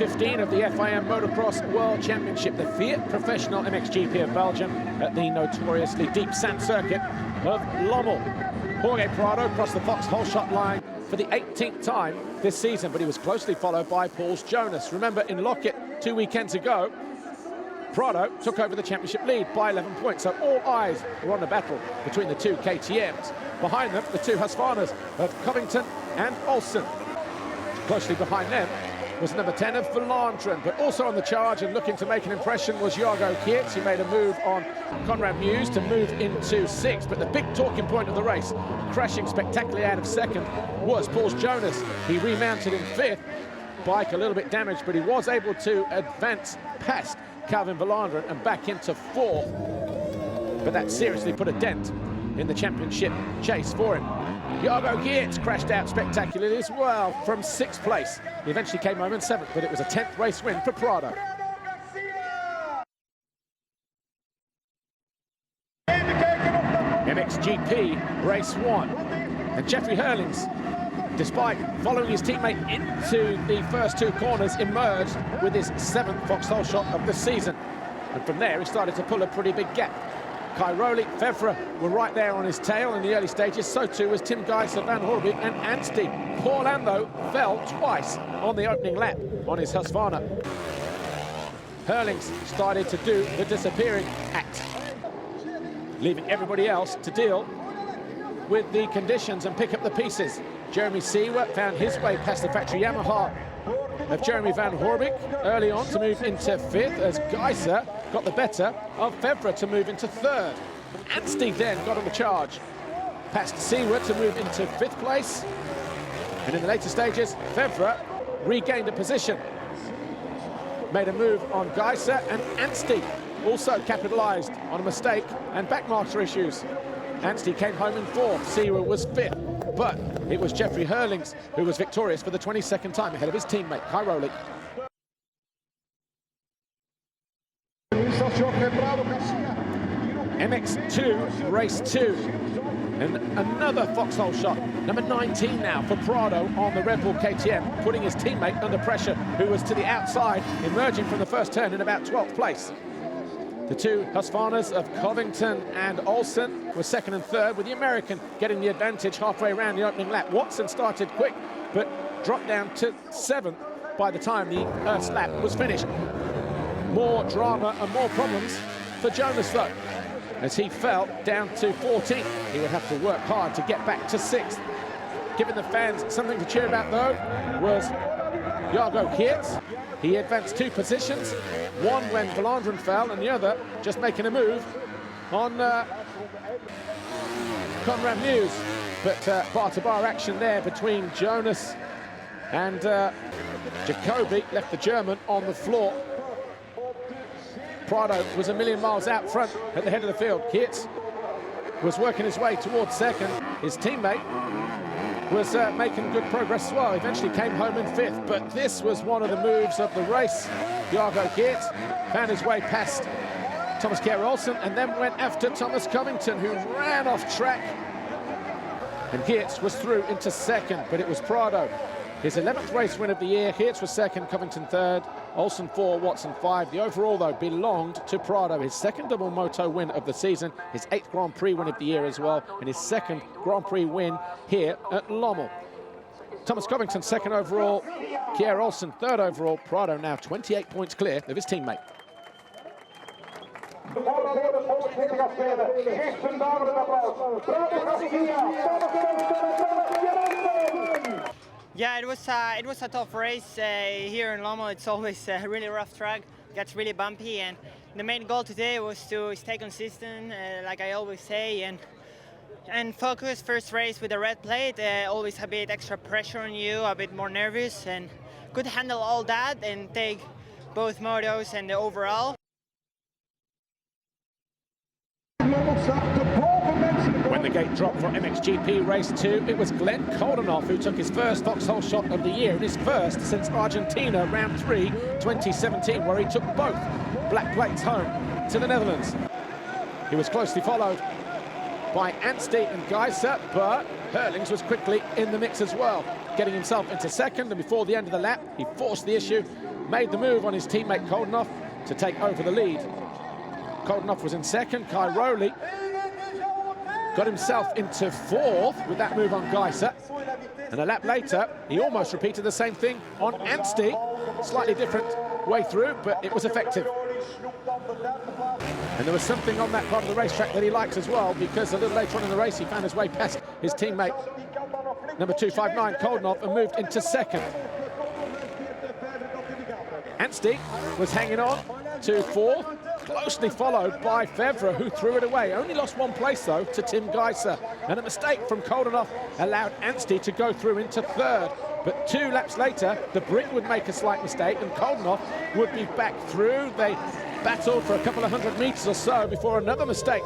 15 of the FIM Motocross World Championship, the Fiat Professional MXGP of Belgium at the notoriously deep sand circuit of Lommel. Jorge Prado crossed the Fox hole shot line for the 18th time this season, but he was closely followed by Paul Jonas. Remember, in Lockett 2 weekends ago, Prado took over the championship lead by 11 points, so all eyes were on the battle between the two KTMs. Behind them, the two Husqvarnas of Covington and Olsen. Closely behind them was number 10 of Vlaanderen, but also on the charge and looking to make an impression was Jorge, who made a move on Conrad Mewse to move into 6th, but the big talking point of the race, crashing spectacularly out of 2nd, was Paul Jonas. He remounted in 5th, bike a little bit damaged, but he was able to advance past Calvin Vlaanderen and back into 4th, but that seriously put a dent in the championship chase for him. Jorge crashed out spectacularly as well from 6th place. He eventually came home in 7th, but it was a 10th race win for Prado. MXGP race 1. And Jeffrey Herlings, despite following his teammate into the first 2 corners, emerged with his 7th Vauxhall shot of the season. And from there, he started to pull a pretty big gap. Cairoli, Kjer were right there on his tail in the early stages. So too was Tim Gijser, Van Horbeke and Anstie. Paul Lando fell twice on the opening lap on his Husqvarna. Herlings started to do the disappearing act, leaving everybody else to deal with the conditions and pick up the pieces. Jeremy Seward found his way past the factory Yamaha of Jeremy Van Horbeke early on to move into 5th, as Gijser got the better of Kjer to move into 3rd. Anstie then got on the charge, past Seward to move into 5th place, and in the later stages, Kjer regained a position, made a move on Gijser, and Anstie also capitalised on a mistake and backmarker issues. Anstie came home in 4th, Seward was 5th, but it was Jeffrey Herlings who was victorious for the 22nd time ahead of his teammate, Cairoli. MX2, race 2. And another foxhole shot, number 19 now for Prado on the Red Bull KTM, putting his teammate under pressure, who was to the outside, emerging from the first turn in about 12th place. The two Husqvarnas of Covington and Olsen were 2nd and 3rd, with the American getting the advantage halfway around the opening lap. Watson started quick, but dropped down to 7th by the time the first lap was finished. More drama and more problems for Jonas, though, as he fell down to 14th. He would have to work hard to get back to 6th. Giving the fans something to cheer about, though, was Jorge Kjer. He advanced 2 positions, one when Vlaanderen fell and the other just making a move on Conrad Mewse. But bar-to-bar action there between Jonas and Jacobi left the German on the floor. Prado was a million miles out front at the head of the field. Kjer was working his way towards 2nd. His teammate was making good progress as well. Eventually came home in 5th, but this was one of the moves of the race. Jorge Kjer found his way past Thomas Kjer Olsen and then went after Thomas Covington, who ran off track. And Kjer was through into 2nd, but it was Prado. His 11th race win of the year. Kjer was 2nd, Covington 3rd, Olsen 4, Watson 5. The overall, though, belonged to Prado. His 2nd double moto win of the season, his 8th Grand Prix win of the year as well, and his 2nd Grand Prix win here at Lommel. Thomas Covington 2nd overall, Kjer Olsen 3rd overall. Prado now 28 points clear of his teammate. Yeah, it was a tough race here in Lommel. It's always a really rough track. It gets really bumpy, and the main goal today was to stay consistent, like I always say, and focus. First race with a red plate, always a bit extra pressure on you, a bit more nervous, and could handle all that and take both motos and the overall. When the gate dropped for MXGP Race 2, it was Glenn Koldenoff who took his first foxhole shot of the year, and his first since Argentina Round 3 2017, where he took both black plates home to the Netherlands. He was closely followed by Anstie and Gijser, but Herlings was quickly in the mix as well, getting himself into 2nd, and before the end of the lap, he forced the issue, made the move on his teammate Koldenoff to take over the lead. Koldenoff was in second. Cairoli got himself into fourth with that move on Kjer. And a lap later, he almost repeated the same thing on Anstie. Slightly different way through, but it was effective. And there was something on that part of the racetrack that he likes as well, because a little later on in the race, he found his way past his teammate, number 259, Koldenoff, and moved into second. Anstie was hanging on to fourth, closely followed by Fevre, who threw it away. Only lost one place, though, to Tim Kjer. And a mistake from Koldenoff allowed Anstie to go through into third. But 2 laps later, the Brit would make a slight mistake, and Koldenoff would be back through. They battled for a couple of 100 meters or so before another mistake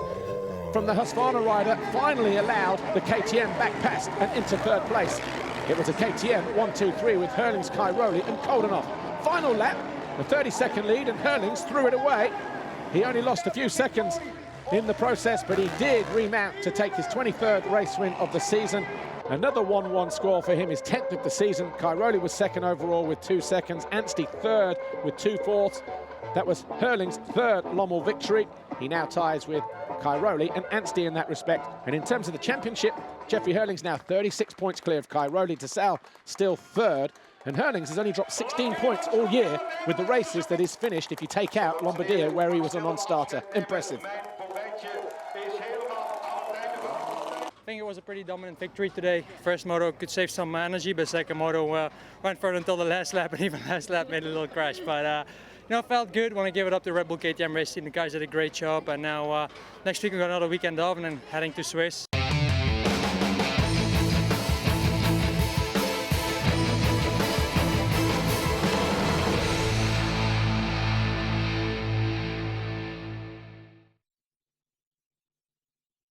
from the Husqvarna rider finally allowed the KTM back past and into third place. It was a KTM 1-2-3 with Herlings, Cairoli and Koldenoff. Final lap, the 30-second lead, and Herlings threw it away. He only lost a few seconds in the process, but he did remount to take his 23rd race win of the season. Another 1-1 score for him, his 10th of the season. Cairoli was second overall with 2 seconds. Anstie third with 2 fourths. That was Herlings' third Lommel victory. He now ties with Cairoli and Anstie in that respect. And in terms of the championship, Jeffrey Herlings now 36 points clear of Cairoli. Sal still third. And Herlings has only dropped 16 points all year with the races that he's finished, if you take out Lombardia, where he was a non-starter. Impressive. I think it was a pretty dominant victory today. First moto could save some energy, but second moto went further until the last lap, and even last lap made a little crash. But you know, felt good. Want to give it up to Red Bull KTM race team. The guys did a great job, and now next week we got another weekend off, and then heading to Swiss.